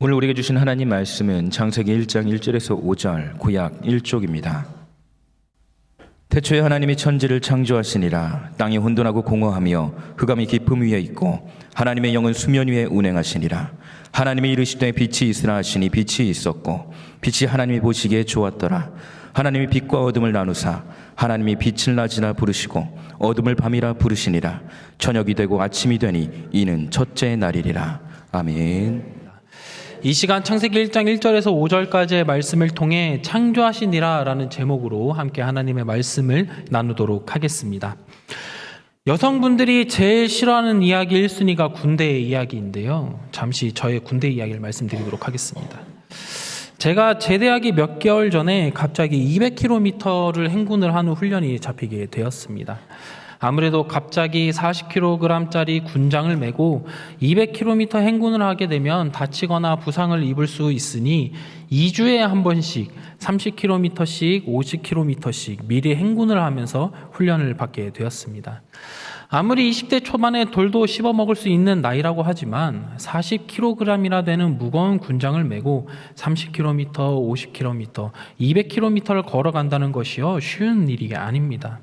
오늘 우리에게 주신 하나님 말씀은 창세기 1장 1절에서 5절 구약 1쪽입니다. 태초에 하나님이 천지를 창조하시니라. 땅이 혼돈하고 공허하며 흑암이 깊음 위에 있고 하나님의 영은 수면 위에 운행하시니라. 하나님이 이르시되 빛이 있으라 하시니 빛이 있었고 빛이 하나님이 보시기에 좋았더라. 하나님이 빛과 어둠을 나누사 하나님이 빛을 낮이라 부르시고 어둠을 밤이라 부르시니라. 저녁이 되고 아침이 되니 이는 첫째 날이리라. 아멘. 이 시간 창세기 1장 1절에서 5절까지의 말씀을 통해 창조하시니라 라는 제목으로 함께 하나님의 말씀을 나누도록 하겠습니다. 여성분들이 제일 싫어하는 이야기 1순위가 군대의 이야기인데요. 잠시 저의 군대 이야기를 말씀드리도록 하겠습니다. 제가 제대하기 몇 개월 전에 갑자기 200km를 행군을 하는 훈련이 잡히게 되었습니다. 아무래도 갑자기 40kg짜리 군장을 메고 200km 행군을 하게 되면 다치거나 부상을 입을 수 있으니 2주에 한 번씩 30km씩 50km씩 미리 행군을 하면서 훈련을 받게 되었습니다. 아무리 20대 초반에 돌도 씹어 먹을 수 있는 나이라고 하지만 40kg이나 되는 무거운 군장을 메고 30km, 50km, 200km를 걸어간다는 것이요 쉬운 일이 아닙니다.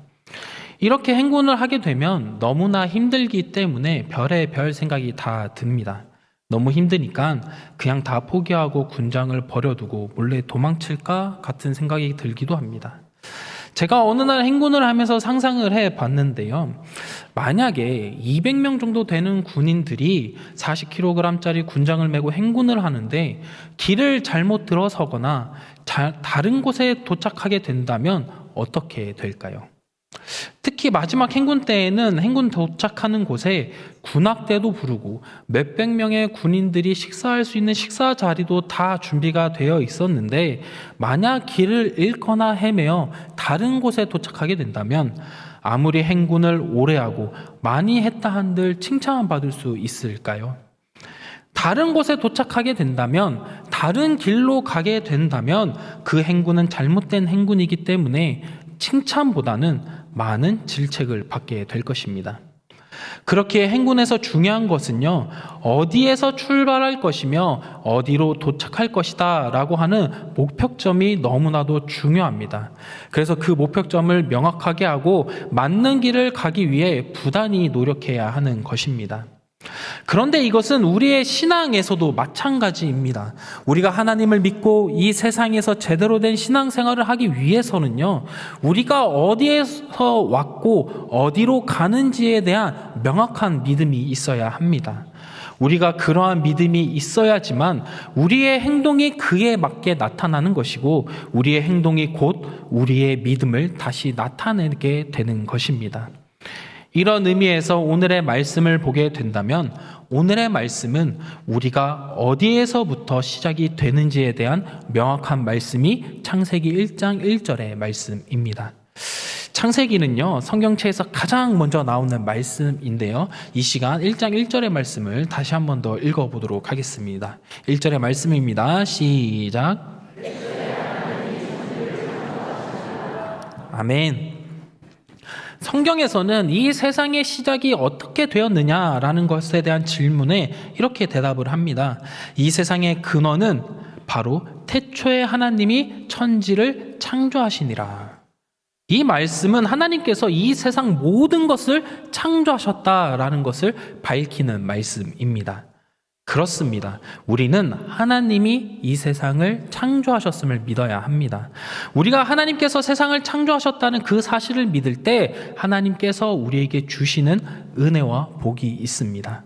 이렇게 행군을 하게 되면 너무나 힘들기 때문에 별의별 생각이 다 듭니다. 너무 힘드니까 그냥 다 포기하고 군장을 버려두고 몰래 도망칠까 같은 생각이 들기도 합니다. 제가 어느 날 행군을 하면서 상상을 해봤는데요. 만약에 200명 정도 되는 군인들이 40kg짜리 군장을 메고 행군을 하는데 길을 잘못 들어서거나 다른 곳에 도착하게 된다면 어떻게 될까요? 특히 마지막 행군 때에는 행군 도착하는 곳에 군악대도 부르고 몇백 명의 군인들이 식사할 수 있는 식사 자리도 다 준비가 되어 있었는데 만약 길을 잃거나 헤매어 다른 곳에 도착하게 된다면 아무리 행군을 오래 하고 많이 했다 한들 칭찬받을 수 있을까요? 다른 곳에 도착하게 된다면, 다른 길로 가게 된다면 그 행군은 잘못된 행군이기 때문에 칭찬보다는 많은 질책을 받게 될 것입니다. 그렇게 행군에서 중요한 것은요, 어디에서 출발할 것이며 어디로 도착할 것이다 라고 하는 목표점이 너무나도 중요합니다. 그래서 그 목표점을 명확하게 하고 맞는 길을 가기 위해 부단히 노력해야 하는 것입니다. 그런데 이것은 우리의 신앙에서도 마찬가지입니다. 우리가 하나님을 믿고 이 세상에서 제대로 된 신앙생활을 하기 위해서는요, 우리가 어디에서 왔고 어디로 가는지에 대한 명확한 믿음이 있어야 합니다. 우리가 그러한 믿음이 있어야지만 우리의 행동이 그에 맞게 나타나는 것이고 우리의 행동이 곧 우리의 믿음을 다시 나타내게 되는 것입니다. 이런 의미에서 오늘의 말씀을 보게 된다면 오늘의 말씀은 우리가 어디에서부터 시작이 되는지에 대한 명확한 말씀이 창세기 1장 1절의 말씀입니다. 창세기는요, 성경책에서 가장 먼저 나오는 말씀인데요. 이 시간 1장 1절의 말씀을 다시 한 번 더 읽어보도록 하겠습니다. 1절의 말씀입니다. 시작. 아멘. 성경에서는 이 세상의 시작이 어떻게 되었느냐라는 것에 대한 질문에 이렇게 대답을 합니다. 이 세상의 근원은 바로 태초에 하나님이 천지를 창조하시니라. 이 말씀은 하나님께서 이 세상 모든 것을 창조하셨다라는 것을 밝히는 말씀입니다. 그렇습니다. 우리는 하나님이 이 세상을 창조하셨음을 믿어야 합니다. 우리가 하나님께서 세상을 창조하셨다는 그 사실을 믿을 때 하나님께서 우리에게 주시는 은혜와 복이 있습니다.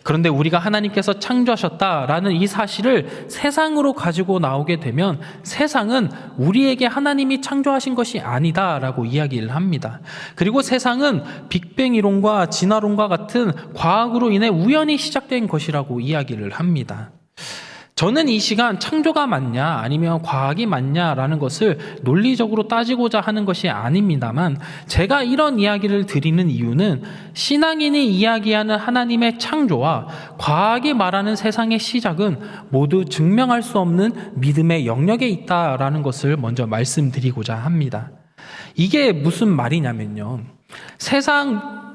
그런데 우리가 하나님께서 창조하셨다라는 이 사실을 세상으로 가지고 나오게 되면 세상은 우리에게 하나님이 창조하신 것이 아니다라고 이야기를 합니다. 그리고 세상은 빅뱅 이론과 진화론과 같은 과학으로 인해 우연히 시작된 것이라고 이야기를 합니다. 저는 이 시간 창조가 맞냐 아니면 과학이 맞냐라는 것을 논리적으로 따지고자 하는 것이 아닙니다만 제가 이런 이야기를 드리는 이유는 신앙인이 이야기하는 하나님의 창조와 과학이 말하는 세상의 시작은 모두 증명할 수 없는 믿음의 영역에 있다라는 것을 먼저 말씀드리고자 합니다. 이게 무슨 말이냐면요. 세상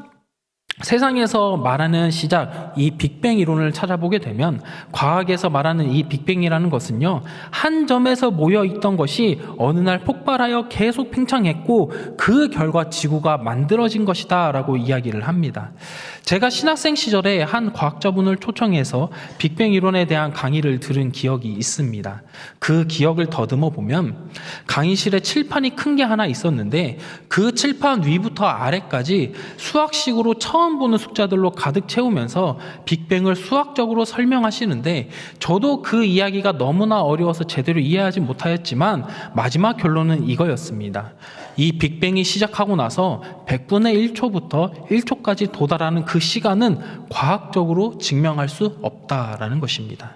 세상에서 말하는 시작, 이 빅뱅 이론을 찾아보게 되면 과학에서 말하는 이 빅뱅이라는 것은요, 한 점에서 모여있던 것이 어느 날 폭발하여 계속 팽창했고 그 결과 지구가 만들어진 것이다 라고 이야기를 합니다. 제가 신학생 시절에 한 과학자분을 초청해서 빅뱅 이론에 대한 강의를 들은 기억이 있습니다. 그 기억을 더듬어 보면 강의실에 칠판이 큰 게 하나 있었는데 그 칠판 위부터 아래까지 수학식으로 처음 보는 숫자들로 가득 채우면서 빅뱅을 수학적으로 설명하시는데 저도 그 이야기가 너무나 어려워서 제대로 이해하지 못하였지만 마지막 결론은 이거였습니다. 이 빅뱅이 시작하고 나서 100분의 1초부터 1초까지 도달하는 그 시간은 과학적으로 증명할 수 없다라는 것입니다.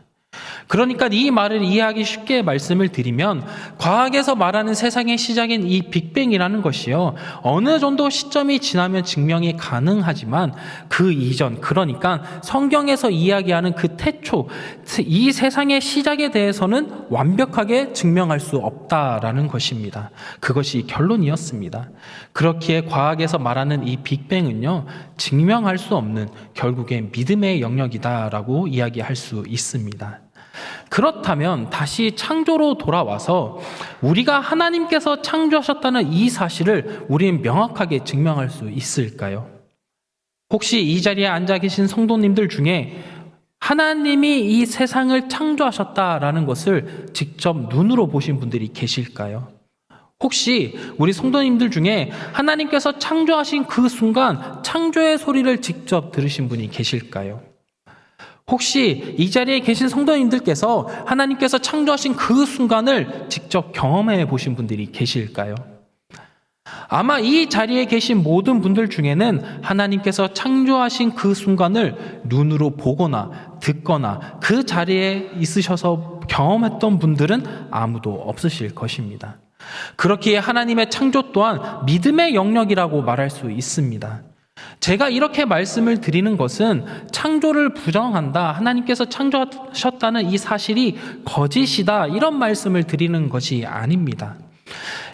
그러니까 이 말을 이해하기 쉽게 말씀을 드리면 과학에서 말하는 세상의 시작인 이 빅뱅이라는 것이요, 어느 정도 시점이 지나면 증명이 가능하지만 그 이전, 그러니까 성경에서 이야기하는 그 태초, 이 세상의 시작에 대해서는 완벽하게 증명할 수 없다라는 것입니다. 그것이 결론이었습니다. 그렇기에 과학에서 말하는 이 빅뱅은요, 증명할 수 없는 결국엔 믿음의 영역이다라고 이야기할 수 있습니다. 그렇다면 다시 창조로 돌아와서 우리가 하나님께서 창조하셨다는 이 사실을 우리는 명확하게 증명할 수 있을까요? 혹시 이 자리에 앉아 계신 성도님들 중에 하나님이 이 세상을 창조하셨다라는 것을 직접 눈으로 보신 분들이 계실까요? 혹시 우리 성도님들 중에 하나님께서 창조하신 그 순간 창조의 소리를 직접 들으신 분이 계실까요? 혹시 이 자리에 계신 성도님들께서 하나님께서 창조하신 그 순간을 직접 경험해 보신 분들이 계실까요? 아마 이 자리에 계신 모든 분들 중에는 하나님께서 창조하신 그 순간을 눈으로 보거나 듣거나 그 자리에 있으셔서 경험했던 분들은 아무도 없으실 것입니다. 그렇기에 하나님의 창조 또한 믿음의 영역이라고 말할 수 있습니다. 제가 이렇게 말씀을 드리는 것은 창조를 부정한다, 하나님께서 창조하셨다는 이 사실이 거짓이다, 이런 말씀을 드리는 것이 아닙니다.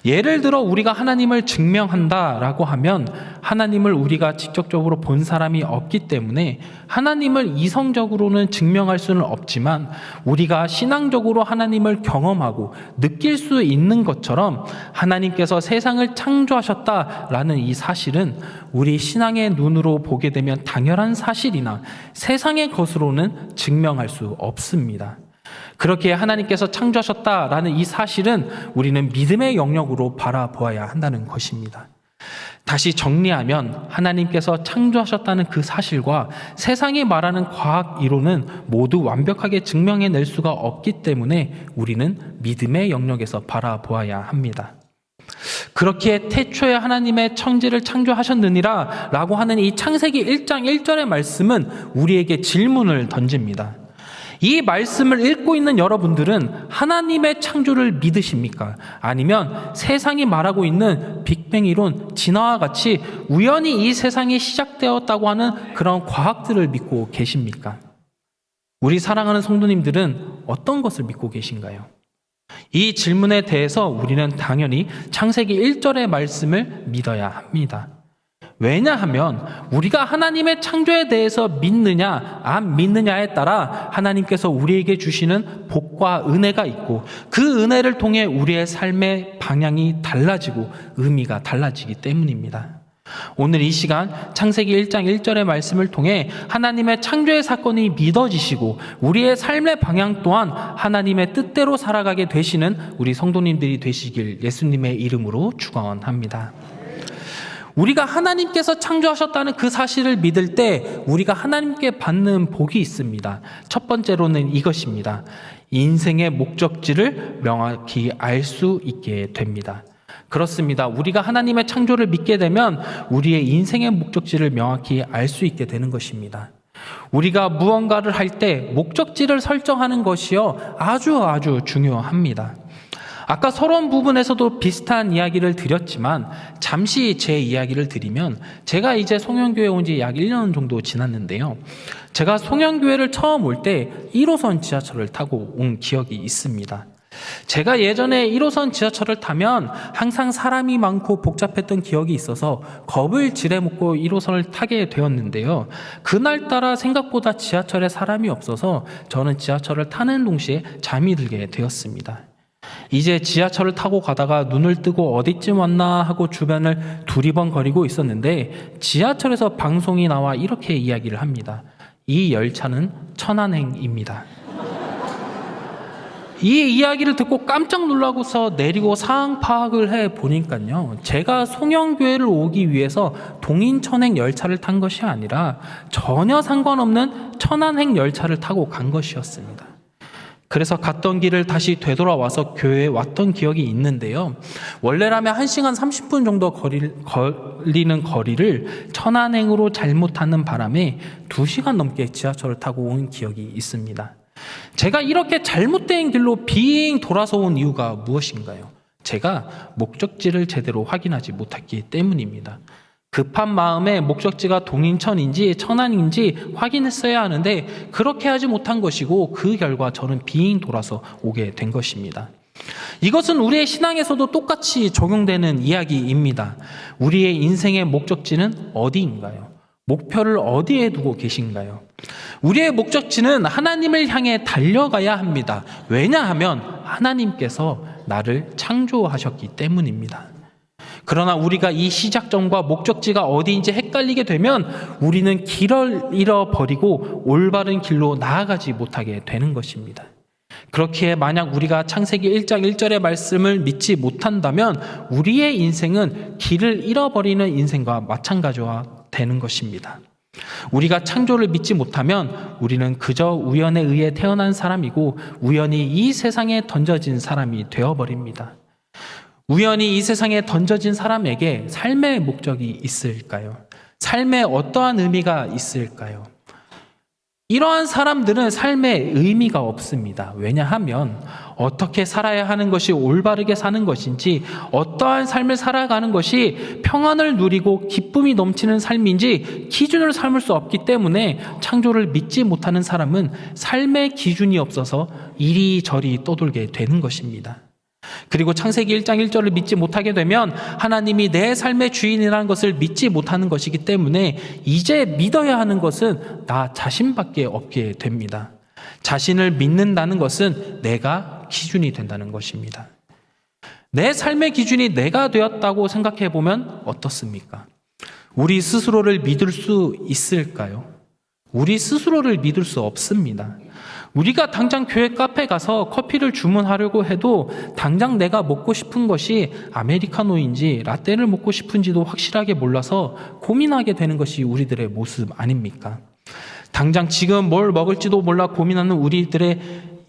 예를 들어 우리가 하나님을 증명한다라고 하면 하나님을 우리가 직접적으로 본 사람이 없기 때문에 하나님을 이성적으로는 증명할 수는 없지만 우리가 신앙적으로 하나님을 경험하고 느낄 수 있는 것처럼 하나님께서 세상을 창조하셨다라는 이 사실은 우리 신앙의 눈으로 보게 되면 당연한 사실이나 세상의 것으로는 증명할 수 없습니다. 그렇게 하나님께서 창조하셨다라는 이 사실은 우리는 믿음의 영역으로 바라보아야 한다는 것입니다. 다시 정리하면 하나님께서 창조하셨다는 그 사실과 세상이 말하는 과학 이론은 모두 완벽하게 증명해낼 수가 없기 때문에 우리는 믿음의 영역에서 바라보아야 합니다. 그렇기에 태초에 하나님의 천지를 창조하셨느니라 라고 하는 이 창세기 1장 1절의 말씀은 우리에게 질문을 던집니다. 이 말씀을 읽고 있는 여러분들은 하나님의 창조를 믿으십니까? 아니면 세상이 말하고 있는 빅뱅 이론, 진화와 같이 우연히 이 세상이 시작되었다고 하는 그런 과학들을 믿고 계십니까? 우리 사랑하는 성도님들은 어떤 것을 믿고 계신가요? 이 질문에 대해서 우리는 당연히 창세기 1절의 말씀을 믿어야 합니다. 왜냐하면 우리가 하나님의 창조에 대해서 믿느냐 안 믿느냐에 따라 하나님께서 우리에게 주시는 복과 은혜가 있고 그 은혜를 통해 우리의 삶의 방향이 달라지고 의미가 달라지기 때문입니다. 오늘 이 시간 창세기 1장 1절의 말씀을 통해 하나님의 창조의 사건이 믿어지시고 우리의 삶의 방향 또한 하나님의 뜻대로 살아가게 되시는 우리 성도님들이 되시길 예수님의 이름으로 축원합니다. 우리가 하나님께서 창조하셨다는 그 사실을 믿을 때 우리가 하나님께 받는 복이 있습니다. 첫 번째로는 이것입니다. 인생의 목적지를 명확히 알 수 있게 됩니다. 그렇습니다. 우리가 하나님의 창조를 믿게 되면 우리의 인생의 목적지를 명확히 알 수 있게 되는 것입니다. 우리가 무언가를 할 때 목적지를 설정하는 것이요 아주 중요합니다. 아까 서론 부분에서도 비슷한 이야기를 드렸지만 잠시 제 이야기를 드리면 제가 이제 송영교회 온 지 약 1년 정도 지났는데요. 제가 송영교회를 처음 올 때 1호선 지하철을 타고 온 기억이 있습니다. 제가 예전에 1호선 지하철을 타면 항상 사람이 많고 복잡했던 기억이 있어서 겁을 지레먹고 1호선을 타게 되었는데요. 그날따라 생각보다 지하철에 사람이 없어서 저는 지하철을 타는 동시에 잠이 들게 되었습니다. 이제 지하철을 타고 가다가 눈을 뜨고 어디쯤 왔나 하고 주변을 두리번거리고 있었는데 지하철에서 방송이 나와 이렇게 이야기를 합니다. 이 열차는 천안행입니다. 이 이야기를 듣고 깜짝 놀라고서 내리고 상황 파악을 해 보니까요. 제가 송영교회를 오기 위해서 동인천행 열차를 탄 것이 아니라 전혀 상관없는 천안행 열차를 타고 간 것이었습니다. 그래서 갔던 길을 다시 되돌아와서 교회에 왔던 기억이 있는데요. 원래라면 1시간 30분 정도 걸리는 거리를 천안행으로 잘못 타는 바람에 2시간 넘게 지하철을 타고 온 기억이 있습니다. 제가 이렇게 잘못된 길로 빙 돌아서 온 이유가 무엇인가요? 제가 목적지를 제대로 확인하지 못했기 때문입니다. 급한 마음에 목적지가 동인천인지 천안인지 확인했어야 하는데 그렇게 하지 못한 것이고 그 결과 저는 빙 돌아서 오게 된 것입니다. 이것은 우리의 신앙에서도 똑같이 적용되는 이야기입니다. 우리의 인생의 목적지는 어디인가요? 목표를 어디에 두고 계신가요? 우리의 목적지는 하나님을 향해 달려가야 합니다. 왜냐하면 하나님께서 나를 창조하셨기 때문입니다. 그러나 우리가 이 시작점과 목적지가 어디인지 헷갈리게 되면 우리는 길을 잃어버리고 올바른 길로 나아가지 못하게 되는 것입니다. 그렇기에 만약 우리가 창세기 1장 1절의 말씀을 믿지 못한다면 우리의 인생은 길을 잃어버리는 인생과 마찬가지와 되는 것입니다. 우리가 창조를 믿지 못하면 우리는 그저 우연에 의해 태어난 사람이고 우연히 이 세상에 던져진 사람이 되어버립니다. 우연히 이 세상에 던져진 사람에게 삶의 목적이 있을까요? 삶에 어떠한 의미가 있을까요? 이러한 사람들은 삶에 의미가 없습니다. 왜냐하면 어떻게 살아야 하는 것이 올바르게 사는 것인지, 어떠한 삶을 살아가는 것이 평안을 누리고 기쁨이 넘치는 삶인지 기준을 삼을 수 없기 때문에 창조를 믿지 못하는 사람은 삶의 기준이 없어서 이리저리 떠돌게 되는 것입니다. 그리고 창세기 1장 1절을 믿지 못하게 되면 하나님이 내 삶의 주인이라는 것을 믿지 못하는 것이기 때문에 이제 믿어야 하는 것은 나 자신밖에 없게 됩니다. 자신을 믿는다는 것은 내가 기준이 된다는 것입니다. 내 삶의 기준이 내가 되었다고 생각해 보면 어떻습니까? 우리 스스로를 믿을 수 있을까요? 우리 스스로를 믿을 수 없습니다. 우리가 당장 교회 카페 가서 커피를 주문하려고 해도 당장 내가 먹고 싶은 것이 아메리카노인지 라떼를 먹고 싶은지도 확실하게 몰라서 고민하게 되는 것이 우리들의 모습 아닙니까? 당장 지금 뭘 먹을지도 몰라 고민하는 우리들의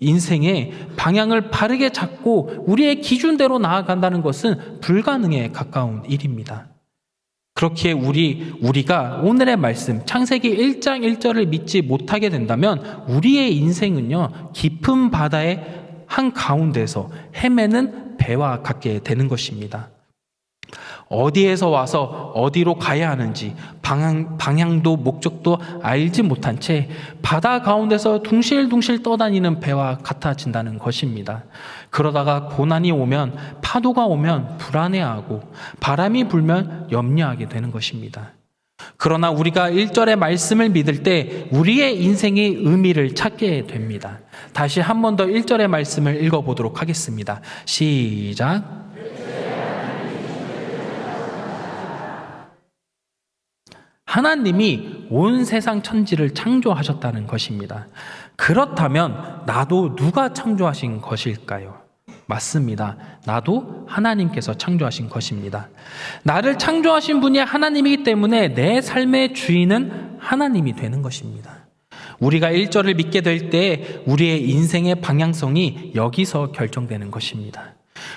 인생의 방향을 바르게 잡고 우리의 기준대로 나아간다는 것은 불가능에 가까운 일입니다. 그렇기에 우리가 오늘의 말씀 창세기 1장 1절을 믿지 못하게 된다면 우리의 인생은요 깊은 바다의 한가운데서 헤매는 배와 같게 되는 것입니다. 어디에서 와서 어디로 가야 하는지 방향도 목적도 알지 못한 채 바다 가운데서 둥실둥실 떠다니는 배와 같아진다는 것입니다. 그러다가 고난이 오면, 파도가 오면 불안해하고 바람이 불면 염려하게 되는 것입니다. 그러나 우리가 1절의 말씀을 믿을 때 우리의 인생의 의미를 찾게 됩니다. 다시 한 번 더 1절의 말씀을 읽어보도록 하겠습니다. 시작. 하나님이 온 세상 천지를 창조하셨다는 것입니다. 그렇다면 나도 누가 창조하신 것일까요? 맞습니다. 나도 하나님께서 창조하신 것입니다. 나를 창조하신 분이 하나님이기 때문에 내 삶의 주인은 하나님이 되는 것입니다. 우리가 1절을 믿게 될 때 우리의 인생의 방향성이 여기서 결정되는 것입니다.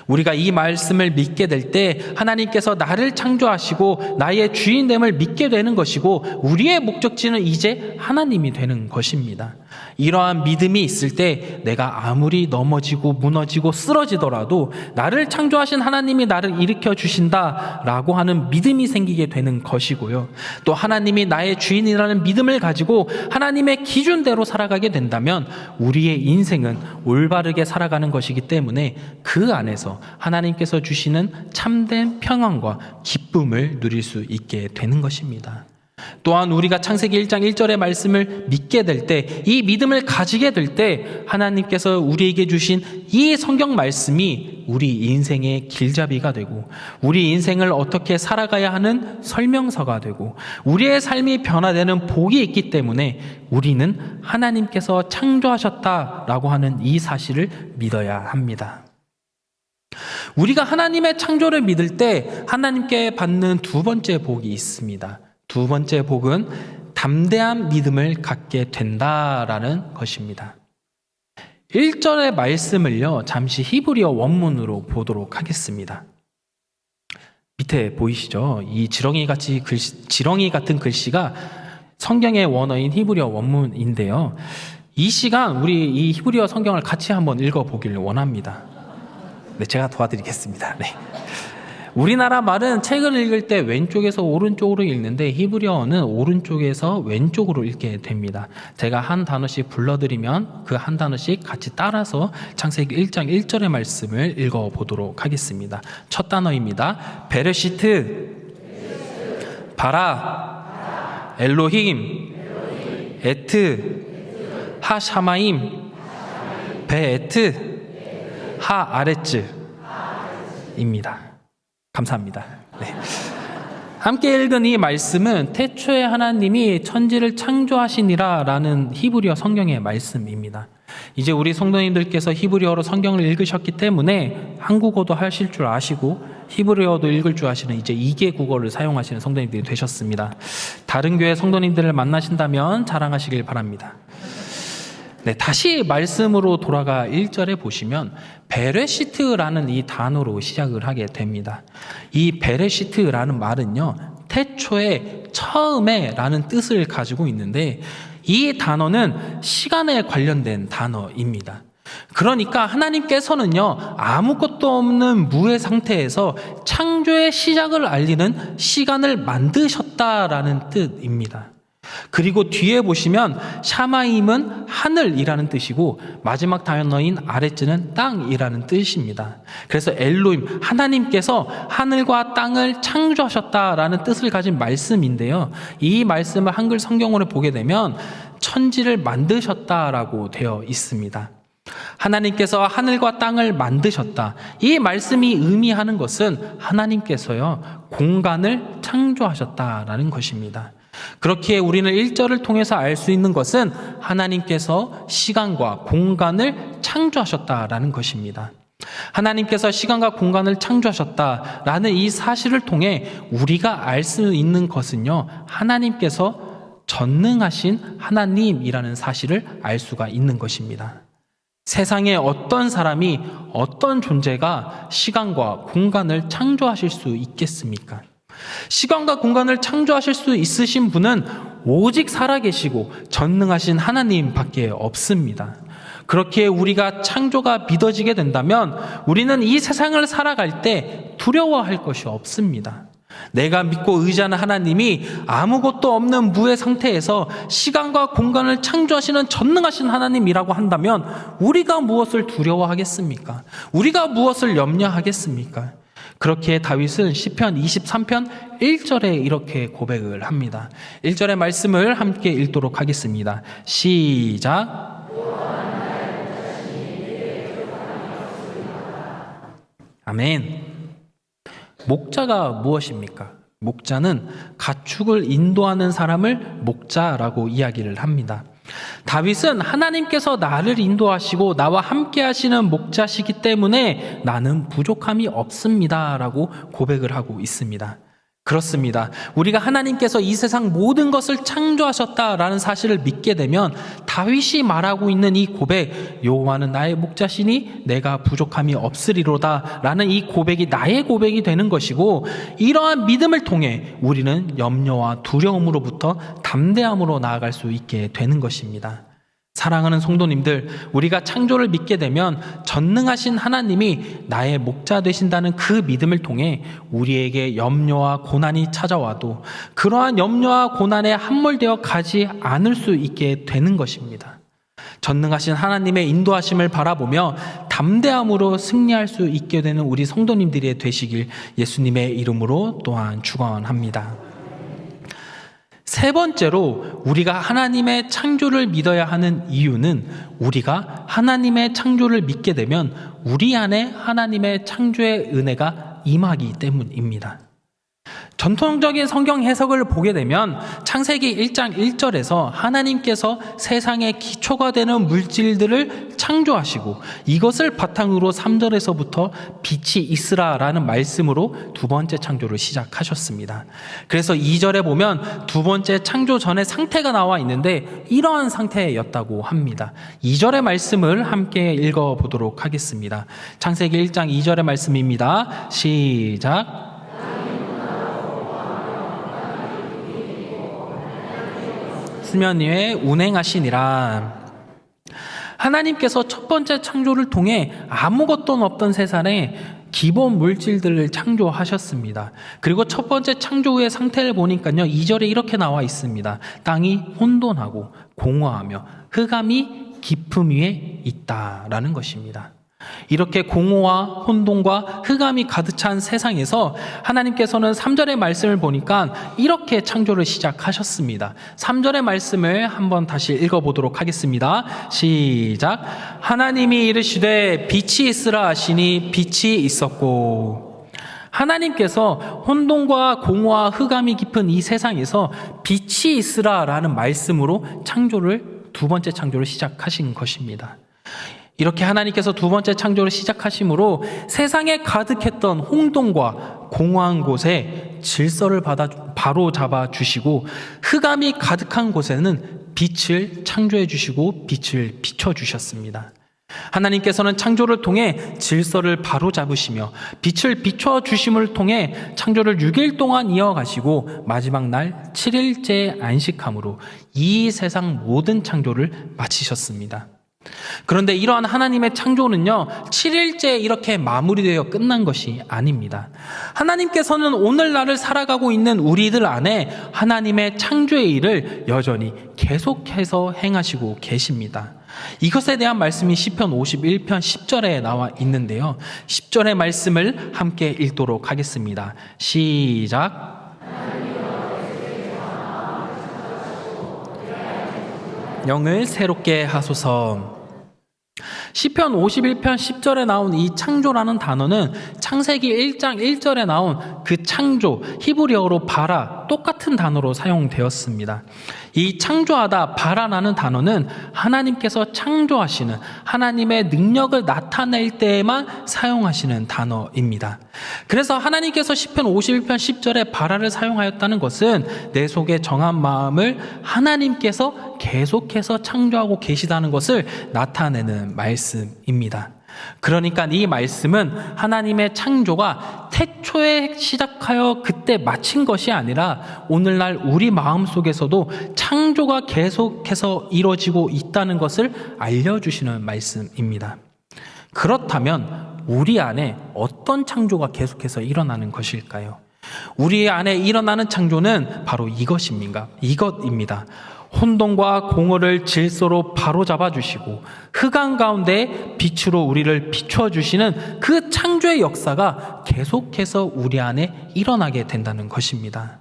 우리가 이 말씀을 믿게 될 때 하나님께서 나를 창조하시고 나의 주인됨을 믿게 되는 것이고 우리의 목적지는 이제 하나님이 되는 것입니다. 이러한 믿음이 있을 때 내가 아무리 넘어지고 무너지고 쓰러지더라도 나를 창조하신 하나님이 나를 일으켜 주신다라고 하는 믿음이 생기게 되는 것이고요. 또 하나님이 나의 주인이라는 믿음을 가지고 하나님의 기준대로 살아가게 된다면 우리의 인생은 올바르게 살아가는 것이기 때문에 그 안에서 하나님께서 주시는 참된 평안과 기쁨을 누릴 수 있게 되는 것입니다. 또한 우리가 창세기 1장 1절의 말씀을 믿게 될 때, 이 믿음을 가지게 될 때 하나님께서 우리에게 주신 이 성경 말씀이 우리 인생의 길잡이가 되고 우리 인생을 어떻게 살아가야 하는 설명서가 되고 우리의 삶이 변화되는 복이 있기 때문에 우리는 하나님께서 창조하셨다라고 하는 이 사실을 믿어야 합니다. 우리가 하나님의 창조를 믿을 때 하나님께 받는 두 번째 복이 있습니다. 두 번째 복은 담대한 믿음을 갖게 된다라는 것입니다. 1절의 말씀을요, 잠시 히브리어 원문으로 보도록 하겠습니다. 밑에 보이시죠? 이 지렁이 같은 글씨가 성경의 원어인 히브리어 원문인데요. 이 시간 우리 이 히브리어 성경을 같이 한번 읽어보기를 원합니다. 네, 제가 도와드리겠습니다. 네. 우리나라 말은 책을 읽을 때 왼쪽에서 오른쪽으로 읽는데 히브리어는 오른쪽에서 왼쪽으로 읽게 됩니다. 제가 한 단어씩 불러드리면 그 한 단어씩 같이 따라서 창세기 1장 1절의 말씀을 읽어보도록 하겠습니다. 첫 단어입니다. 베레시트, 바라, 엘로힘, 에트, 하샤마임, 베에트, 하아레츠입니다. 감사합니다. 네. 함께 읽은 이 말씀은 태초에 하나님이 천지를 창조하시니라 라는 히브리어 성경의 말씀입니다. 이제 우리 성도님들께서 히브리어로 성경을 읽으셨기 때문에 한국어도 하실 줄 아시고 히브리어도 읽을 줄 아시는 이제 2개 국어를 사용하시는 성도님들이 되셨습니다. 다른 교회 성도님들을 만나신다면 자랑하시길 바랍니다. 네, 다시 말씀으로 돌아가 1절에 보시면 베레시트라는 이 단어로 시작을 하게 됩니다. 이 베레시트라는 말은요, 태초에, 처음에 라는 뜻을 가지고 있는데 이 단어는 시간에 관련된 단어입니다. 그러니까 하나님께서는요, 아무것도 없는 무의 상태에서 창조의 시작을 알리는 시간을 만드셨다라는 뜻입니다. 그리고 뒤에 보시면 샤마임은 하늘이라는 뜻이고 마지막 단어인 아레츠는 땅이라는 뜻입니다. 그래서 엘로임, 하나님께서 하늘과 땅을 창조하셨다라는 뜻을 가진 말씀인데요. 이 말씀을 한글 성경으로 보게 되면 천지를 만드셨다라고 되어 있습니다. 하나님께서 하늘과 땅을 만드셨다. 이 말씀이 의미하는 것은 하나님께서요, 공간을 창조하셨다라는 것입니다. 그렇기에 우리는 1절을 통해서 알 수 있는 것은 하나님께서 시간과 공간을 창조하셨다라는 것입니다. 하나님께서 시간과 공간을 창조하셨다라는 이 사실을 통해 우리가 알 수 있는 것은요, 하나님께서 전능하신 하나님이라는 사실을 알 수가 있는 것입니다. 세상에 어떤 사람이, 어떤 존재가 시간과 공간을 창조하실 수 있겠습니까? 시간과 공간을 창조하실 수 있으신 분은 오직 살아계시고 전능하신 하나님밖에 없습니다. 그렇게 우리가 창조가 믿어지게 된다면 우리는 이 세상을 살아갈 때 두려워할 것이 없습니다. 내가 믿고 의지하는 하나님이 아무것도 없는 무의 상태에서 시간과 공간을 창조하시는 전능하신 하나님이라고 한다면 우리가 무엇을 두려워하겠습니까? 우리가 무엇을 염려하겠습니까? 그렇게 다윗은 시편 23편 1절에 이렇게 고백을 합니다. 1절의 말씀을 함께 읽도록 하겠습니다. 시작. 아멘. 목자가 무엇입니까? 목자는 가축을 인도하는 사람을 목자라고 이야기를 합니다. 다윗은 하나님께서 나를 인도하시고 나와 함께 하시는 목자시기 때문에 나는 부족함이 없습니다 라고 고백을 하고 있습니다. 그렇습니다. 우리가 하나님께서 이 세상 모든 것을 창조하셨다라는 사실을 믿게 되면 다윗이 말하고 있는 이 고백, 여호와는 나의 목자시니 내가 부족함이 없으리로다 라는 이 고백이 나의 고백이 되는 것이고, 이러한 믿음을 통해 우리는 염려와 두려움으로부터 담대함으로 나아갈 수 있게 되는 것입니다. 사랑하는 성도님들, 우리가 창조를 믿게 되면 전능하신 하나님이 나의 목자 되신다는 그 믿음을 통해 우리에게 염려와 고난이 찾아와도 그러한 염려와 고난에 함몰되어 가지 않을 수 있게 되는 것입니다. 전능하신 하나님의 인도하심을 바라보며 담대함으로 승리할 수 있게 되는 우리 성도님들이 되시길 예수님의 이름으로 또한 축원합니다. 세 번째로 우리가 하나님의 창조를 믿어야 하는 이유는 우리가 하나님의 창조를 믿게 되면 우리 안에 하나님의 창조의 은혜가 임하기 때문입니다. 전통적인 성경 해석을 보게 되면 창세기 1장 1절에서 하나님께서 세상의 기초가 되는 물질들을 창조하시고 이것을 바탕으로 3절에서부터 빛이 있으라라는 말씀으로 두 번째 창조를 시작하셨습니다. 그래서 2절에 보면 두 번째 창조 전의 상태가 나와 있는데 이러한 상태였다고 합니다. 2절의 말씀을 함께 읽어보도록 하겠습니다. 창세기 1장 2절의 말씀입니다. 시작. 수면 위에 운행하시니라. 하나님께서 첫 번째 창조를 통해 아무것도 없던 세상에 기본 물질들을 창조하셨습니다. 그리고 첫 번째 창조 후의 상태를 보니까요, 2절에 이렇게 나와 있습니다. 땅이 혼돈하고 공허하며 흑암이 깊음 위에 있다라는 것입니다. 이렇게 공허와 혼돈과 흑암이 가득 찬 세상에서 하나님께서는 3절의 말씀을 보니까 이렇게 창조를 시작하셨습니다. 3절의 말씀을 한번 다시 읽어보도록 하겠습니다. 시작. 하나님이 이르시되 빛이 있으라 하시니 빛이 있었고. 하나님께서 혼돈과 공허와 흑암이 깊은 이 세상에서 빛이 있으라라는 말씀으로 두 번째 창조를 시작하신 것입니다. 이렇게 하나님께서 두 번째 창조를 시작하심으로 세상에 가득했던 홍동과 공허한 곳에 질서를 바로 잡아 주시고 흑암이 가득한 곳에는 빛을 창조해 주시고 빛을 비춰 주셨습니다. 하나님께서는 창조를 통해 질서를 바로 잡으시며 빛을 비춰 주심을 통해 창조를 6일 동안 이어가시고 마지막 날 7일째 안식함으로 이 세상 모든 창조를 마치셨습니다. 그런데 이러한 하나님의 창조는요, 7일째 이렇게 마무리되어 끝난 것이 아닙니다. 하나님께서는 오늘날을 살아가고 있는 우리들 안에 하나님의 창조의 일을 여전히 계속해서 행하시고 계십니다. 이것에 대한 말씀이 시편 51편 10절에 나와 있는데요. 10절의 말씀을 함께 읽도록 하겠습니다. 시작. 영을 새롭게 하소서. 시편 51편 10절에 나온 이 창조라는 단어는 창세기 1장 1절에 나온 그 창조, 히브리어로 바라, 똑같은 단어로 사용되었습니다. 이 창조하다, 바라라는 단어는 하나님께서 창조하시는 하나님의 능력을 나타낼 때에만 사용하시는 단어입니다. 그래서 하나님께서 시편 51편 10절에 바라를 사용하였다는 것은 내 속에 정한 마음을 하나님께서 계속해서 창조하고 계시다는 것을 나타내는 말씀입니다. 그러니까 이 말씀은 하나님의 창조가 태초에 시작하여 그때 마친 것이 아니라 오늘날 우리 마음속에서도 창조가 계속해서 이루어지고 있다는 것을 알려주시는 말씀입니다. 그렇다면 우리 안에 어떤 창조가 계속해서 일어나는 것일까요? 우리 안에 일어나는 창조는 바로 이것입니다. 혼돈과 공허를 질서로 바로잡아 주시고 흑암 가운데 빛으로 우리를 비춰 주시는 그 창조의 역사가 계속해서 우리 안에 일어나게 된다는 것입니다.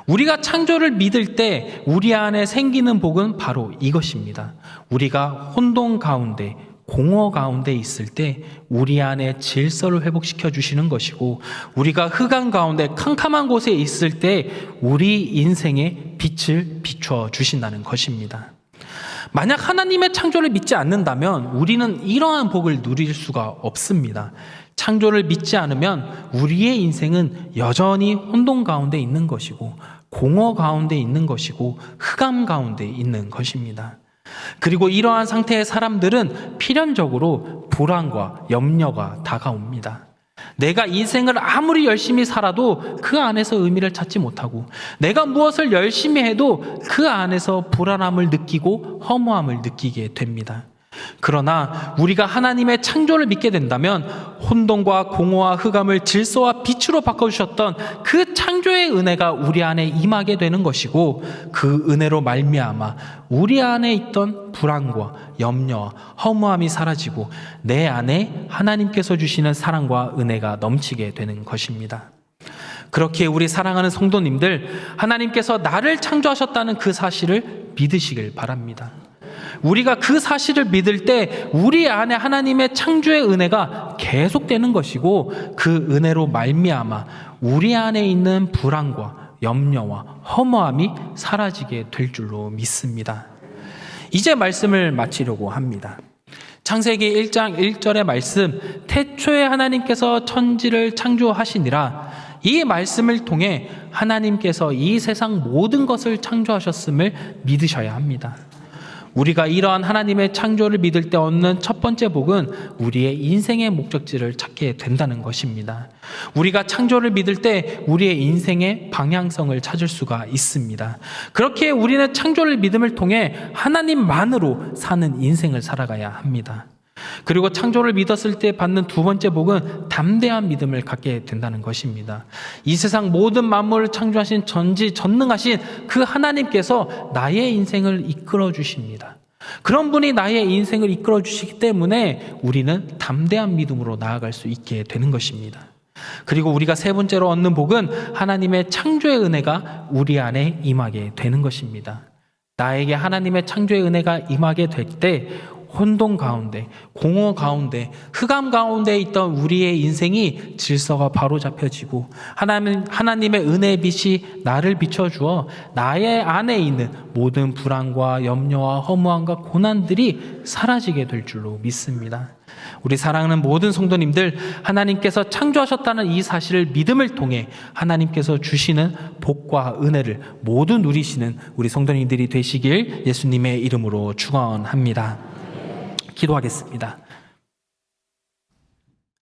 우리가 창조를 믿을 때 우리 안에 생기는 복은 바로 이것입니다. 우리가 혼돈 가운데 공허 가운데 있을 때 우리 안에 질서를 회복시켜 주시는 것이고, 우리가 흑암 가운데 캄캄한 곳에 있을 때 우리 인생에 빛을 비춰 주신다는 것입니다. 만약 하나님의 창조를 믿지 않는다면 우리는 이러한 복을 누릴 수가 없습니다. 창조를 믿지 않으면 우리의 인생은 여전히 혼돈 가운데 있는 것이고, 공허 가운데 있는 것이고, 흑암 가운데 있는 것입니다. 그리고 이러한 상태의 사람들은 필연적으로 불안과 염려가 다가옵니다. 내가 인생을 아무리 열심히 살아도 그 안에서 의미를 찾지 못하고, 내가 무엇을 열심히 해도 그 안에서 불안함을 느끼고 허무함을 느끼게 됩니다. 그러나 우리가 하나님의 창조를 믿게 된다면 혼돈과 공허와 흑암을 질서와 빛으로 바꿔주셨던 그 창조의 은혜가 우리 안에 임하게 되는 것이고, 그 은혜로 말미암아 우리 안에 있던 불안과 염려와 허무함이 사라지고 내 안에 하나님께서 주시는 사랑과 은혜가 넘치게 되는 것입니다. 그렇게 우리 사랑하는 성도님들, 하나님께서 나를 창조하셨다는 그 사실을 믿으시길 바랍니다. 우리가 그 사실을 믿을 때 우리 안에 하나님의 창조의 은혜가 계속되는 것이고, 그 은혜로 말미암아 우리 안에 있는 불안과 염려와 허무함이 사라지게 될 줄로 믿습니다. 이제 말씀을 마치려고 합니다. 창세기 1장 1절의 말씀, 태초에 하나님께서 천지를 창조하시니라, 이 말씀을 통해 하나님께서 이 세상 모든 것을 창조하셨음을 믿으셔야 합니다. 우리가 이러한 하나님의 창조를 믿을 때 얻는 첫 번째 복은 우리의 인생의 목적지를 찾게 된다는 것입니다. 우리가 창조를 믿을 때 우리의 인생의 방향성을 찾을 수가 있습니다. 그렇게 우리는 창조를 믿음을 통해 하나님만으로 사는 인생을 살아가야 합니다. 그리고 창조를 믿었을 때 받는 두 번째 복은 담대한 믿음을 갖게 된다는 것입니다. 이 세상 모든 만물을 창조하신 전지전능하신 그 하나님께서 나의 인생을 이끌어 주십니다. 그런 분이 나의 인생을 이끌어 주시기 때문에 우리는 담대한 믿음으로 나아갈 수 있게 되는 것입니다. 그리고 우리가 세 번째로 얻는 복은 하나님의 창조의 은혜가 우리 안에 임하게 되는 것입니다. 나에게 하나님의 창조의 은혜가 임하게 될 때 혼돈 가운데, 공허 가운데, 흑암 가운데 있던 우리의 인생이 질서가 바로잡혀지고 하나님의 은혜의 빛이 나를 비춰주어 나의 안에 있는 모든 불안과 염려와 허무함과 고난들이 사라지게 될 줄로 믿습니다. 우리 사랑하는 모든 성도님들, 하나님께서 창조하셨다는 이 사실을 믿음을 통해 하나님께서 주시는 복과 은혜를 모두 누리시는 우리 성도님들이 되시길 예수님의 이름으로 축원합니다. 기도하겠습니다.